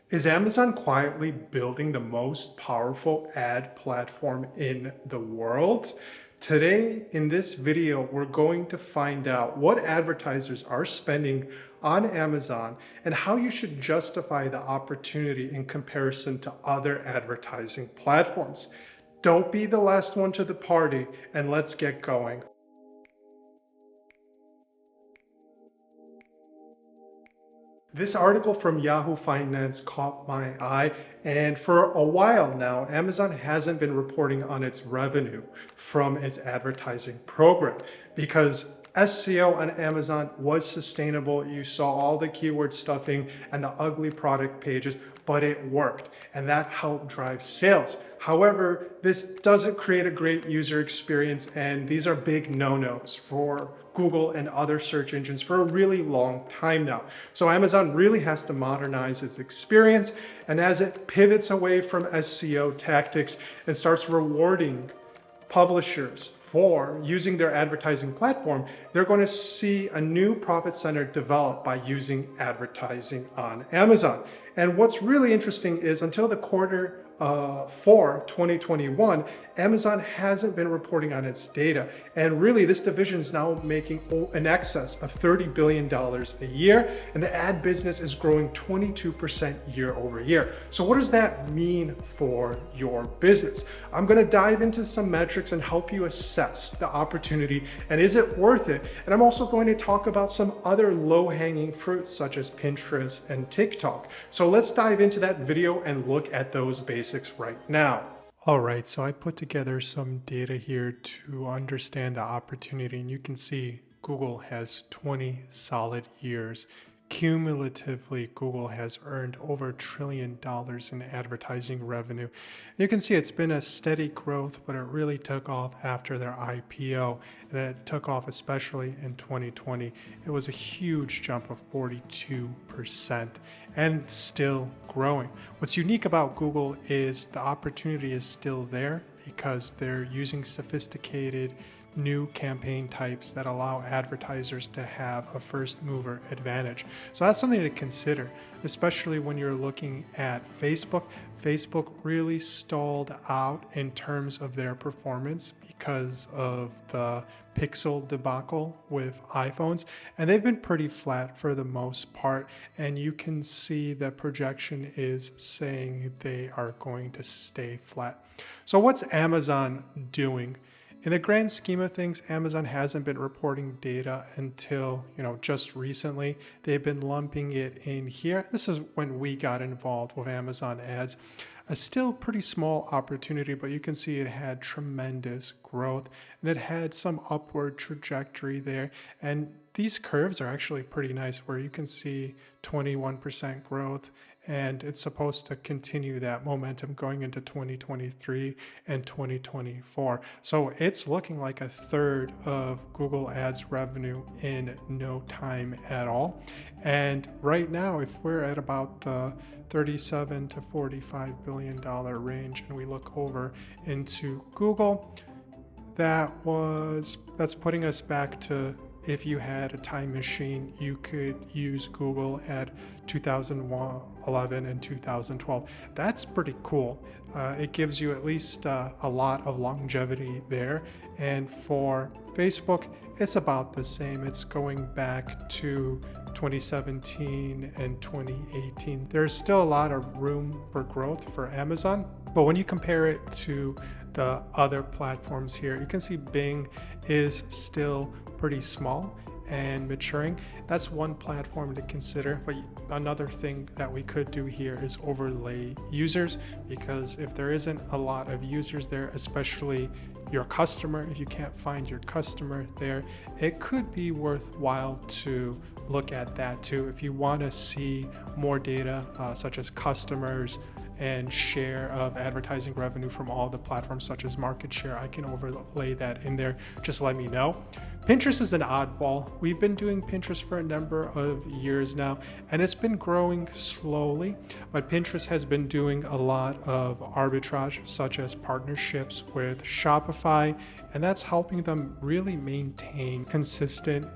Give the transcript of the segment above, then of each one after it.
Is Amazon quietly building the most powerful ad platform in the world? Today, in this video, we're going to find out what advertisers are spending on Amazon and how you should justify the opportunity in comparison to other advertising platforms. Don't be the last one to the party, and let's get going. This article from Yahoo Finance caught my eye, and for a while now, Amazon hasn't been reporting on its revenue from its advertising program because SEO on Amazon was sustainable. You saw all the keyword stuffing and the ugly product pages, but it worked, and that helped drive sales. However, this doesn't create a great user experience, and these are big no-nos for Google and other search engines for a really long time now. So Amazon really has to modernize its experience, and as it pivots away from SEO tactics and starts rewarding publishers for using their advertising platform, they're going to see a new profit center develop by using advertising on Amazon. And what's really interesting is until the quarter for 2021, Amazon hasn't been reporting on its data. And really, this division is now making in excess of $30 billion a year, and the ad business is growing 22% year over year. So what does that mean for your business? I'm gonna dive into some metrics and help you assess the opportunity and is it worth it? And I'm also going to talk about some other low-hanging fruits such as Pinterest and TikTok. So let's dive into that video and look at those basics right now. All right, so I put together some data here to understand the opportunity, and you can see Google has 20 solid years. Cumulatively, Google has earned over $1 trillion in advertising revenue. You can see it's been a steady growth, but it really took off after their IPO, and it took off especially in 2020. It was a huge jump of 42% and still growing. What's unique about Google is the opportunity is still there because they're using sophisticated new campaign types that allow advertisers to have a first mover advantage. So that's something to consider, especially when you're looking at Facebook. Facebook really stalled out in terms of their performance because of the Pixel debacle with iPhones, and they've been pretty flat for the most part, and you can see the projection is saying they are going to stay flat. So what's Amazon doing? In the grand scheme of things, Amazon hasn't been reporting data until, just recently. They've been lumping it in here. This is when we got involved with Amazon ads. A still pretty small opportunity, but you can see it had tremendous growth and it had some upward trajectory there. And these curves are actually pretty nice where you can see 21% growth, and it's supposed to continue that momentum going into 2023 and 2024. So it's looking like a third of Google Ads revenue in no time at all. And right now, if we're at about the $37 to $45 billion range and we look over into Google, that's putting us back to, if you had a time machine, you could use Google at 2011 and 2012. That's pretty cool. It gives you at least a lot of longevity there. And for Facebook, it's about the same. It's going back to 2017 and 2018. There's still a lot of room for growth for Amazon, but when you compare it to the other platforms here, you can see Bing is still pretty small and maturing. That's one platform to consider, but another thing that we could do here is overlay users, because if there isn't a lot of users there, especially your customer, if you can't find your customer there, it could be worthwhile to look at that too. If you want to see more data such as customers and share of advertising revenue from all the platforms such as market share, I can overlay that in there. Just let me know. Pinterest is an oddball. We've been doing Pinterest for a number of years now, and it's been growing slowly, but Pinterest has been doing a lot of arbitrage, such as partnerships with Shopify, and that's helping them really maintain consistent.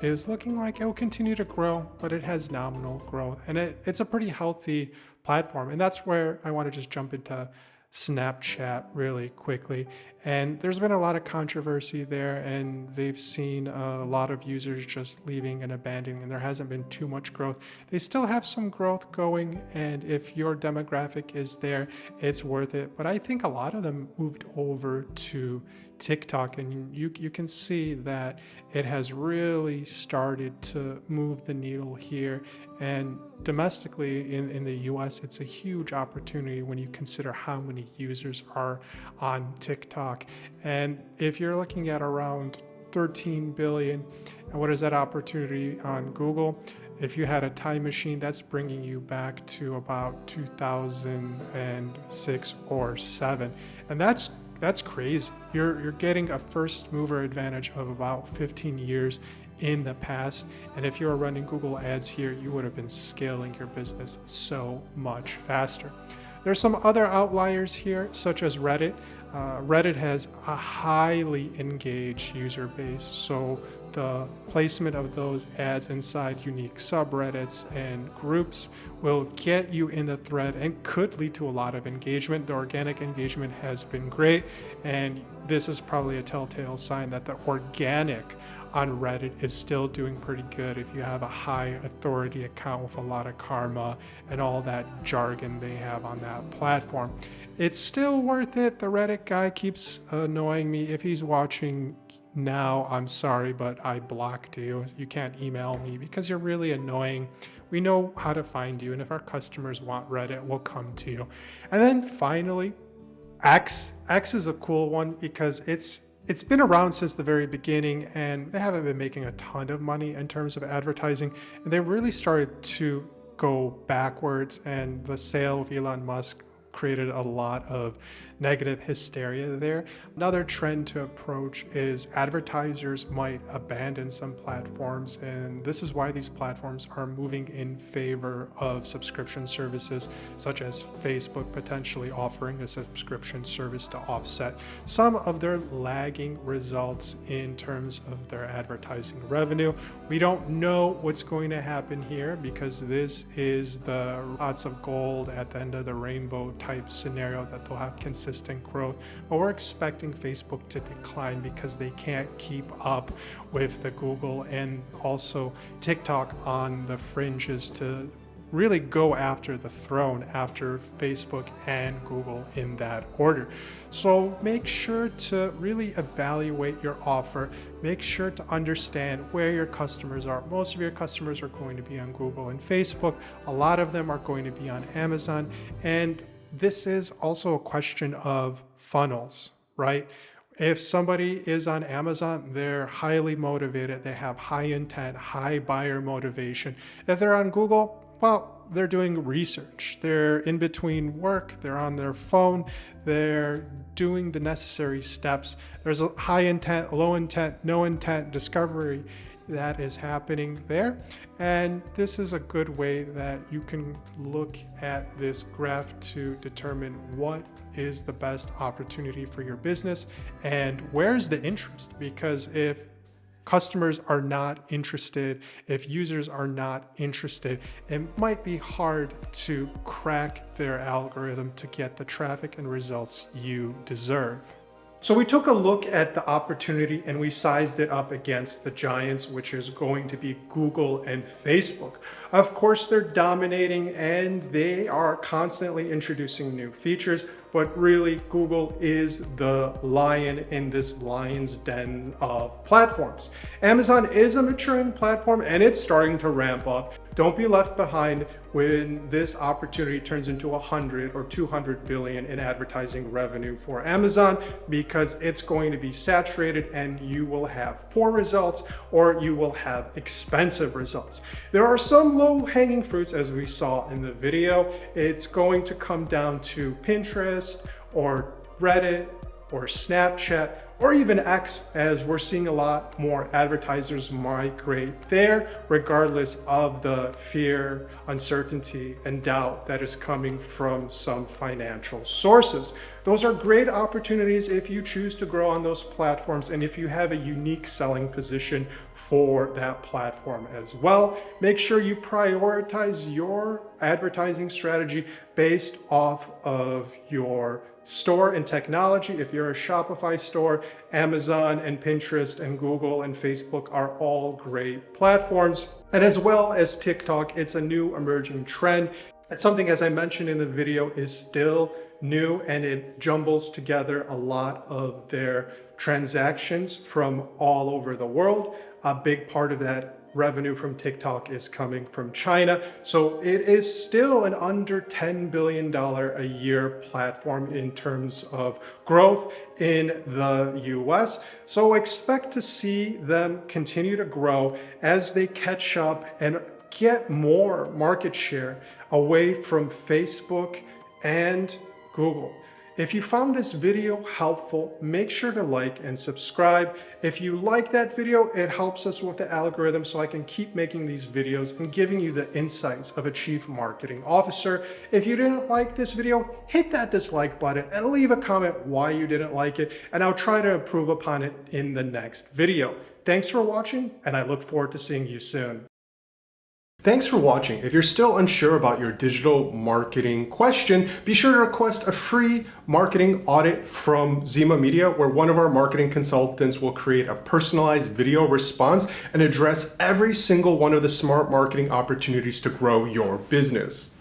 is looking like it will continue to grow, but it has nominal growth, and it's a pretty healthy platform. And that's where I want to just jump into Snapchat really quickly. And there's been a lot of controversy there, and they've seen a lot of users just leaving and abandoning, and there hasn't been too much growth. They still have some growth going, and if your demographic is there, it's worth it. But I think a lot of them moved over to TikTok, and you can see that it has really started to move the needle here. And domestically in the US, it's a huge opportunity when you consider how many users are on TikTok. And if you're looking at around 13 billion, and what is that opportunity on Google? If you had a time machine, that's bringing you back to about 2006 or 7. And that's crazy. You're getting a first mover advantage of about 15 years in the past. And if you were running Google ads here, you would have been scaling your business so much faster. There's some other outliers here, such as Reddit. Reddit has a highly engaged user base, so the placement of those ads inside unique subreddits and groups will get you in the thread and could lead to a lot of engagement. The organic engagement has been great, and this is probably a telltale sign that the organic on Reddit is still doing pretty good if you have a high authority account with a lot of karma and all that jargon they have on that platform. It's still worth it. The Reddit guy keeps annoying me. If he's watching now, I'm sorry, but I blocked you. You can't email me because you're really annoying. We know how to find you, and if our customers want Reddit, we'll come to you. And then finally, X. X is a cool one because it's been around since the very beginning, and they haven't been making a ton of money in terms of advertising. And they really started to go backwards, and the sale of Elon Musk created a lot of negative hysteria there. Another trend to approach is advertisers might abandon some platforms, and this is why these platforms are moving in favor of subscription services, such as Facebook potentially offering a subscription service to offset some of their lagging results in terms of their advertising revenue. We don't know what's going to happen here because this is the lots of gold at the end of the rainbow type scenario that they'll have consistent growth, but we're expecting Facebook to decline because they can't keep up with the Google and also TikTok on the fringes to really go after the throne after Facebook and Google in that order. So make sure to really evaluate your offer. Make sure to understand where your customers are. Most of your customers are going to be on Google and Facebook. A lot of them are going to be on Amazon, and this is also a question of funnels, right? If somebody is on Amazon, they're highly motivated, they have high intent, high buyer motivation. If they're on Google, well, they're doing research. They're in between work, they're on their phone, they're doing the necessary steps. There's a high intent, low intent, no intent discovery that is happening there. And this is a good way that you can look at this graph to determine what is the best opportunity for your business and where's the interest. Because if customers are not interested, if users are not interested, it might be hard to crack their algorithm to get the traffic and results you deserve. So we took a look at the opportunity and we sized it up against the giants, which is going to be Google and Facebook. Of course, they're dominating and they are constantly introducing new features, but really Google is the lion in this lion's den of platforms. Amazon is a maturing platform and it's starting to ramp up. Don't be left behind when this opportunity turns into 100 or 200 billion in advertising revenue for Amazon, because it's going to be saturated and you will have poor results or you will have expensive results. There are some low-hanging fruits, as we saw in the video. It's going to come down to Pinterest or Reddit or Snapchat or even X, as we're seeing a lot more advertisers migrate there, regardless of the fear, uncertainty, and doubt that is coming from some financial sources. Those are great opportunities if you choose to grow on those platforms and if you have a unique selling position for that platform as well. Make sure you prioritize your advertising strategy based off of your store and technology. If you're a Shopify store, Amazon and Pinterest and Google and Facebook are all great platforms. And as well as TikTok, it's a new emerging trend. It's something, as I mentioned in the video, is still new, and it jumbles together a lot of their transactions from all over the world. A big part of that revenue from TikTok is coming from China. So it is still an under $10 billion a year platform in terms of growth in the US. So expect to see them continue to grow as they catch up and get more market share away from Facebook and Google. If you found this video helpful, make sure to like and subscribe. If you like that video, it helps us with the algorithm so I can keep making these videos and giving you the insights of a chief marketing officer. If you didn't like this video, hit that dislike button and leave a comment why you didn't like it, and I'll try to improve upon it in the next video. Thanks for watching, and I look forward to seeing you soon. Thanks for watching. If you're still unsure about your digital marketing question, be sure to request a free marketing audit from Zima Media, where one of our marketing consultants will create a personalized video response and address every single one of the smart marketing opportunities to grow your business.